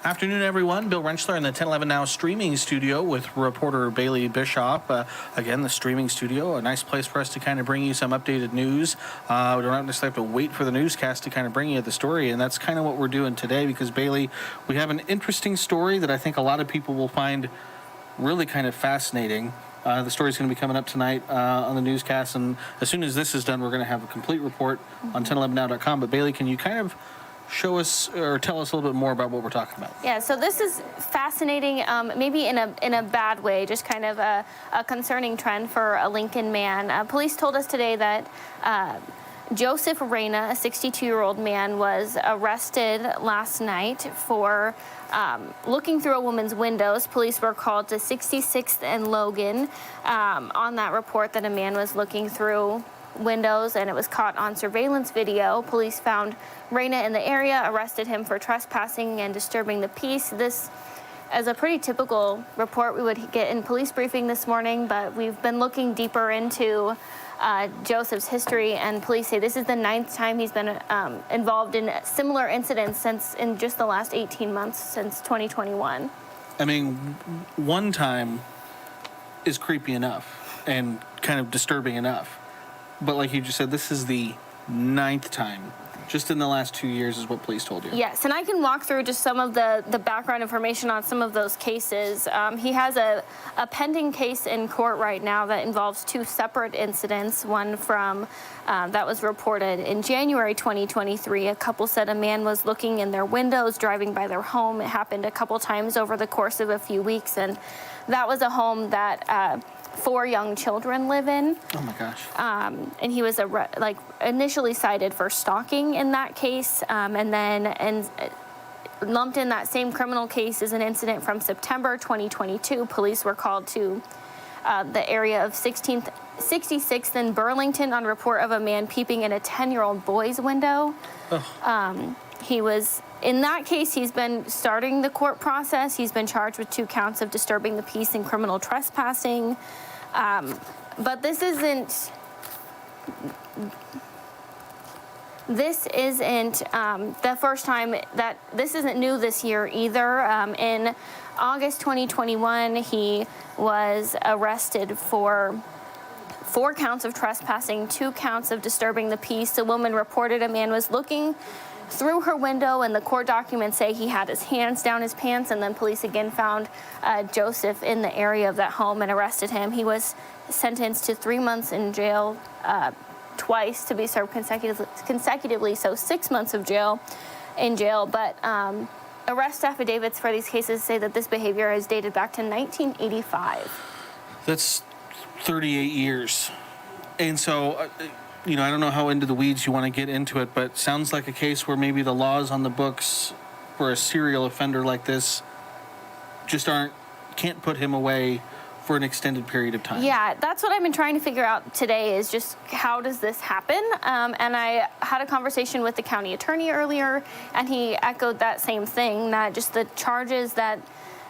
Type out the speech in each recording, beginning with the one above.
Afternoon, everyone. Bill Rentschler in the 1011 Now streaming studio with reporter Bailey Bishop. Again, the streaming studio, a nice place for us to kind of bring you some updated news. We don't necessarily have to wait for the newscast to kind of bring you the story, and that's kind of what we're doing today because, Bailey, we have an interesting story that I think a lot of people will find really kind of fascinating. The story's going to be coming up tonight on the newscast, and as soon as this is done, we're going to have a complete report on 1011now.com. But, Bailey, can you kind of show us or tell us a little bit more about what we're talking about? Yeah, so this is fascinating, maybe in a bad way, just kind of a concerning trend for a Lincoln man. Police told us today that Joseph Reyna, a 62-year-old man, was arrested last night for looking through a woman's windows. Police were called to 66th and Logan on that report that a man was looking through windows, and it was caught on surveillance video. Police found Reyna in the area, arrested him for trespassing and disturbing the peace. This is a pretty typical report we would get in police briefing this morning, but we've been looking deeper into Joseph's history, and police say this is the 9th time he's been involved in similar incidents since in just the last 18 months since 2021. I mean, one time is creepy enough and kind of disturbing enough. But like you just said, this is the 9th time, just in the last 2 years is what police told you. Yes, and I can walk through just some of the background information on some of those cases. He has a pending case in court right now that involves 2 separate incidents. One from that was reported in January 2023. A couple said a man was looking in their windows, driving by their home. It happened a couple times over the course of a few weeks, and that was a home that 4 young children live in. Oh my gosh. And he was initially cited for stalking in that case, and then lumped in that same criminal case is an incident from September 2022. Police were called to the area of 66th and Burlington on report of a man peeping in a 10-year-old boy's window. He was, in that case, he's been starting the court process. He's been charged with 2 counts of disturbing the peace and criminal trespassing. But this isn't the first time that this isn't new this year either. In August 2021, he was arrested for 4 counts of trespassing, 2 counts of disturbing the peace. A woman reported a man was looking through her window, and the court documents say he had his hands down his pants, and then police again found Joseph in the area of that home and arrested him. He was sentenced to 3 months in jail, twice to be served consecutively, so 6 months of jail, but arrest affidavits for these cases say that this behavior is dated back to 1985. That's 38 years. And so I don't know how into the weeds you want to get into it, but sounds like a case where maybe the laws on the books for a serial offender like this just can't put him away for an extended period of time. Yeah, that's what I've been trying to figure out today is just how does this happen? And I had a conversation with the county attorney earlier, and he echoed that same thing, that just the charges that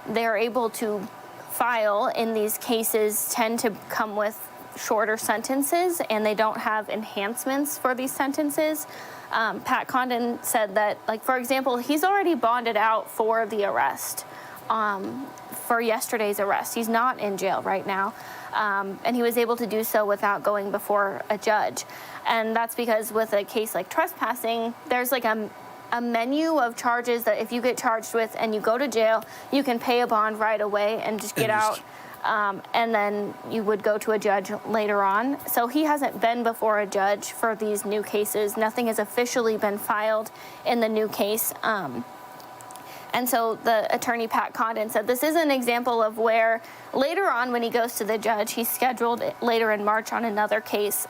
they're able to file in these cases tend to come with shorter sentences, and they don't have enhancements for these sentences. Pat Condon said that, for example, he's already bonded out for the arrest, for yesterday's arrest. He's not in jail right now, and he was able to do so without going before a judge. And that's because with a case like trespassing, there's a menu of charges that if you get charged with and you go to jail, you can pay a bond right away and just get out. And then you would go to a judge later on. So he hasn't been before a judge for these new cases. Nothing has officially been filed in the new case. And so the attorney, Pat Condon, said this is an example of where later on when he goes to the judge, he's scheduled later in March on another case.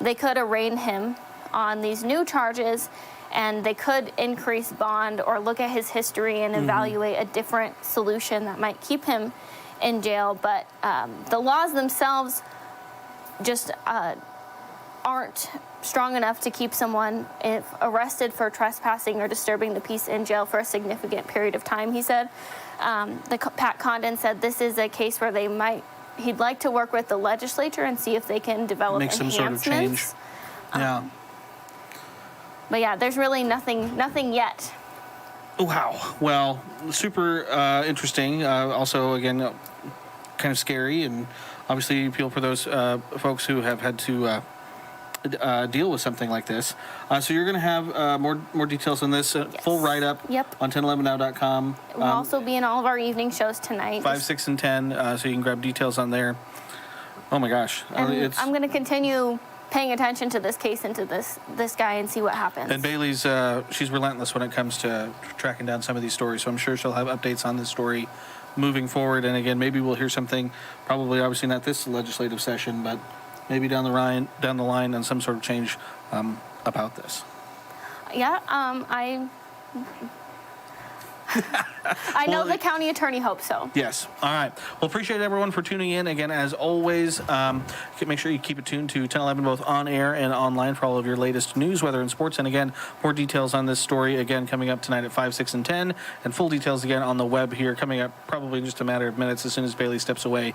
They could arraign him on these new charges, and they could increase bond or look at his history and evaluate a different solution that might keep him in jail. But the laws themselves just aren't strong enough to keep someone arrested for trespassing or disturbing the peace in jail for a significant period of time, he said. Pat Condon said this is a case where he'd like to work with the legislature and see if they can develop enhancements. Make some sort of change. Yeah. But yeah, there's really nothing yet. Wow. Well, super interesting. Also, again, kind of scary, and obviously you feel for those folks who have had to deal with something like this. So you're going to have more details on this, full write-up Yep. on 1011now.com. We'll also be in all of our evening shows tonight. 5, 6, and 10, so you can grab details on there. Oh my gosh. And I'm going to continue paying attention to this case and to this guy and see what happens. And Bailey's, she's relentless when it comes to tracking down some of these stories, so I'm sure she'll have updates on this story moving forward. And again, maybe we'll hear something, probably obviously not this legislative session, but maybe down the line on some sort of change about this. Yeah, I know the county attorney hopes so. Yes. All right. Well, appreciate everyone for tuning in. Again, as always, make sure you keep it tuned to 1011 both on air and online for all of your latest news, weather, and sports. And again, more details on this story, again, coming up tonight at 5, 6, and 10. And full details, again, on the web here, coming up probably in just a matter of minutes as soon as Bailey steps away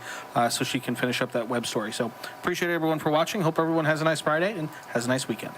so she can finish up that web story. So appreciate everyone for watching. Hope everyone has a nice Friday and has a nice weekend.